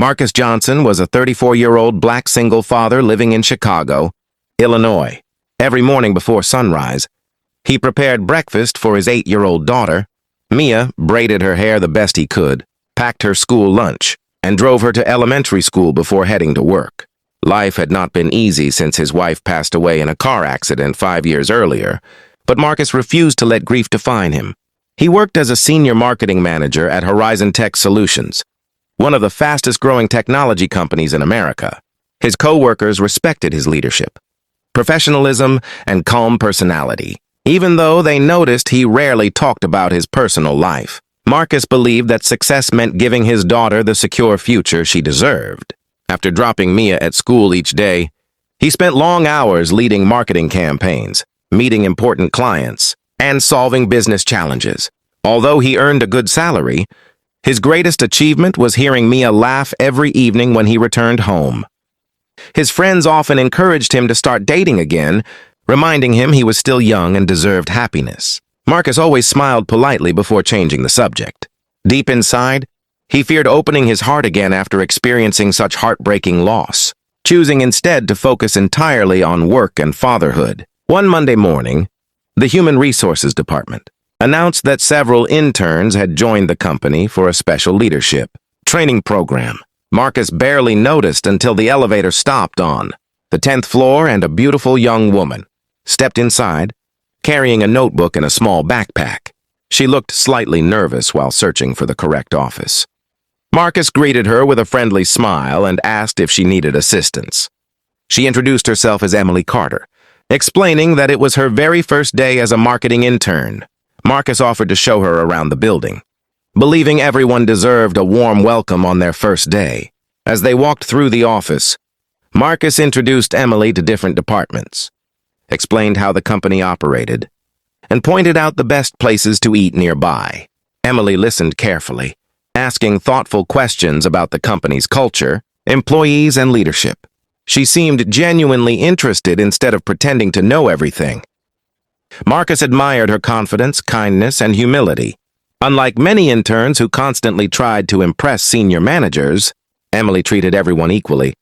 Marcus Johnson was a 34-year-old black single father living in Chicago, Illinois. Every morning before sunrise, he prepared breakfast for his 8-year-old daughter. Mia braided her hair the best he could, packed her school lunch, and drove her to elementary school before heading to work. Life had not been easy since his wife passed away in a car accident 5 years earlier, but Marcus refused to let grief define him. He worked as a senior marketing manager at Horizon Tech Solutions, one of the fastest-growing technology companies in America. His co-workers respected his leadership, professionalism, and calm personality, even though they noticed he rarely talked about his personal life. Marcus believed that success meant giving his daughter the secure future she deserved. After dropping Mia at school each day, he spent long hours leading marketing campaigns, meeting important clients, and solving business challenges. Although he earned a good salary, his greatest achievement was hearing Mia laugh every evening when he returned home. His friends often encouraged him to start dating again, reminding him he was still young and deserved happiness. Marcus always smiled politely before changing the subject. Deep inside, he feared opening his heart again after experiencing such heartbreaking loss, choosing instead to focus entirely on work and fatherhood. One Monday morning, the Human Resources Department announced that several interns had joined the company for a special leadership training program. Marcus barely noticed until the elevator stopped on the 10th floor and a beautiful young woman stepped inside, carrying a notebook and a small backpack. She looked slightly nervous while searching for the correct office. Marcus greeted her with a friendly smile and asked if she needed assistance. She introduced herself as Emily Carter, explaining that it was her very first day as a marketing intern. Marcus offered to show her around the building, believing everyone deserved a warm welcome on their first day. As they walked through the office, Marcus introduced Emily to different departments, explained how the company operated, and pointed out the best places to eat nearby. Emily listened carefully, asking thoughtful questions about the company's culture, employees, and leadership. She seemed genuinely interested instead of pretending to know everything. Marcus admired her confidence, kindness, and humility. Unlike many interns who constantly tried to impress senior managers, Emily treated everyone equally,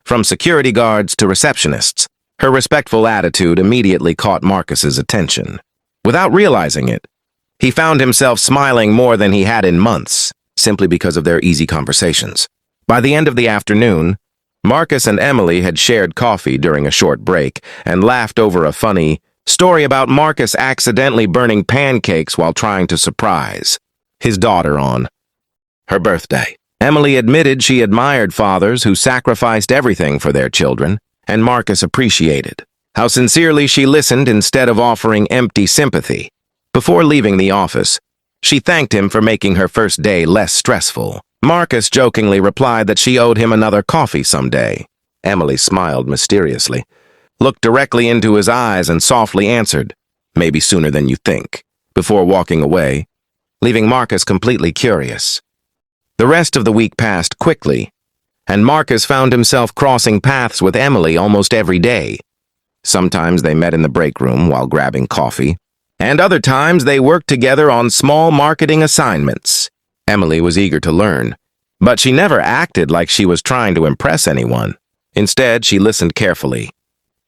from security guards to receptionists. Her respectful attitude immediately caught Marcus's attention. Without realizing it, he found himself smiling more than he had in months, simply because of their easy conversations. By the end of the afternoon, Marcus and Emily had shared coffee during a short break and laughed over a funny story about Marcus accidentally burning pancakes while trying to surprise his daughter on her birthday. Emily admitted she admired fathers who sacrificed everything for their children, and Marcus appreciated how sincerely she listened instead of offering empty sympathy. Before leaving the office, she thanked him for making her first day less stressful. Marcus jokingly replied that she owed him another coffee someday. Emily smiled mysteriously, looked directly into his eyes, and softly answered, "Maybe sooner than you think," before walking away, leaving Marcus completely curious. The rest of the week passed quickly, and Marcus found himself crossing paths with Emily almost every day. Sometimes they met in the break room while grabbing coffee, and other times they worked together on small marketing assignments. Emily was eager to learn, but she never acted like she was trying to impress anyone. Instead, she listened carefully,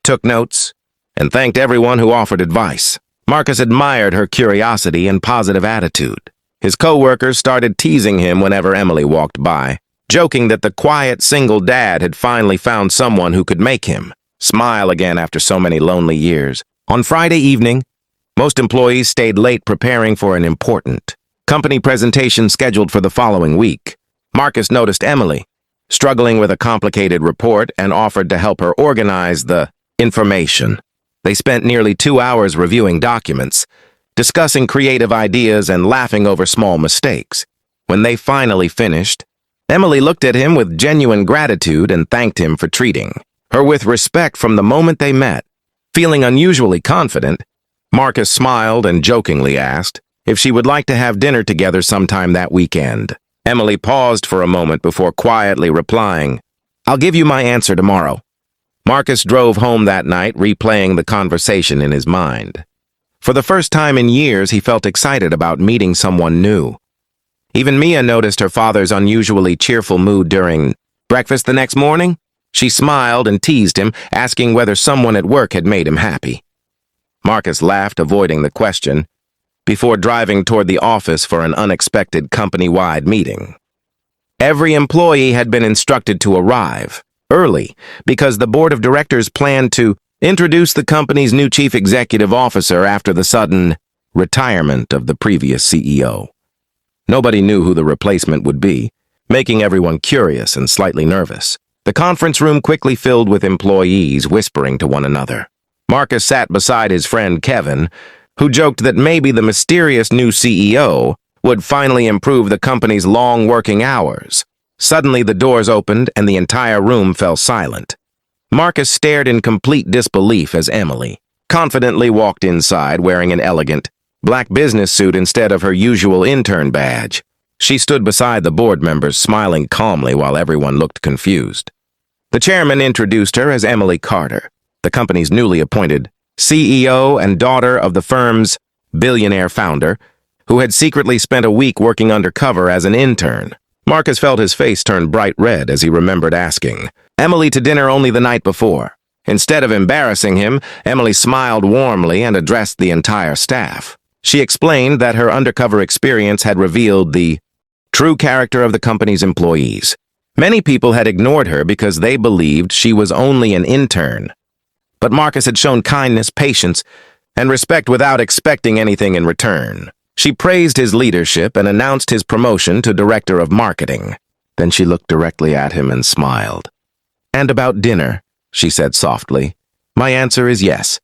took notes, and thanked everyone who offered advice. Marcus admired her curiosity and positive attitude. His co-workers started teasing him whenever Emily walked by, joking that the quiet single dad had finally found someone who could make him smile again after so many lonely years. On Friday evening, most employees stayed late preparing for an important company presentation scheduled for the following week. Marcus noticed Emily struggling with a complicated report and offered to help her organize the information. They spent nearly 2 hours reviewing documents, discussing creative ideas, and laughing over small mistakes. When they finally finished, Emily looked at him with genuine gratitude and thanked him for treating her with respect from the moment they met. Feeling unusually confident, Marcus smiled and jokingly asked if she would like to have dinner together sometime that weekend. Emily paused for a moment before quietly replying, "I'll give you my answer tomorrow." Marcus drove home that night, replaying the conversation in his mind. For the first time in years, he felt excited about meeting someone new. Even Mia noticed her father's unusually cheerful mood during Breakfast the next morning? She smiled and teased him, asking whether someone at work had made him happy. Marcus laughed, avoiding the question, before driving toward the office for an unexpected company-wide meeting. Every employee had been instructed to arrive early because the board of directors planned to introduce the company's new chief executive officer after the sudden retirement of the previous CEO. Nobody knew who the replacement would be, making everyone curious and slightly nervous. The conference room quickly filled with employees whispering to one another. Marcus sat beside his friend Kevin, who joked that maybe the mysterious new CEO would finally improve the company's long working hours. Suddenly, the doors opened and the entire room fell silent. Marcus stared in complete disbelief as Emily confidently walked inside wearing an elegant black business suit instead of her usual intern badge. She stood beside the board members, smiling calmly while everyone looked confused. The chairman introduced her as Emily Carter, the company's newly appointed CEO and daughter of the firm's billionaire founder, who had secretly spent a week working undercover as an intern. Marcus felt his face turn bright red as he remembered asking Emily to dinner only the night before. Instead of embarrassing him, Emily smiled warmly and addressed the entire staff. She explained that her undercover experience had revealed the true character of the company's employees. Many people had ignored her because they believed she was only an intern. But Marcus had shown kindness, patience, and respect without expecting anything in return. She praised his leadership and announced his promotion to director of marketing. Then she looked directly at him and smiled. "And about dinner," she said softly. "My answer is yes."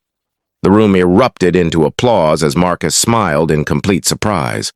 The room erupted into applause as Marcus smiled in complete surprise.